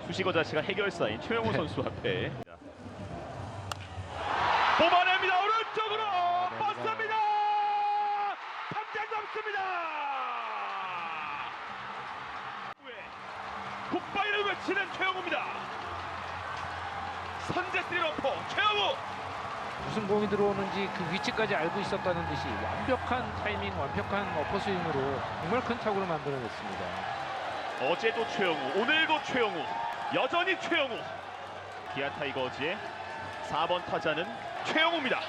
수식어 자체가 해결사인 최영우 선수 앞에 뽑아냅니다. 오른쪽으로 뻗습니다. 탐장 넘습니다. 굿바이를 외치는 최영우입니다. 선제 3러퍼 최영우. 무슨 공이 들어오는지 그 위치까지 알고 있었다는 듯이 완벽한 타이밍, 완벽한 어퍼스윙으로 정말 큰 타구를 만들어냈습니다. 어제도 최영우, 오늘도 최영우, 여전히 최영우. 기아 타이거즈의 4번 타자는 최영우입니다.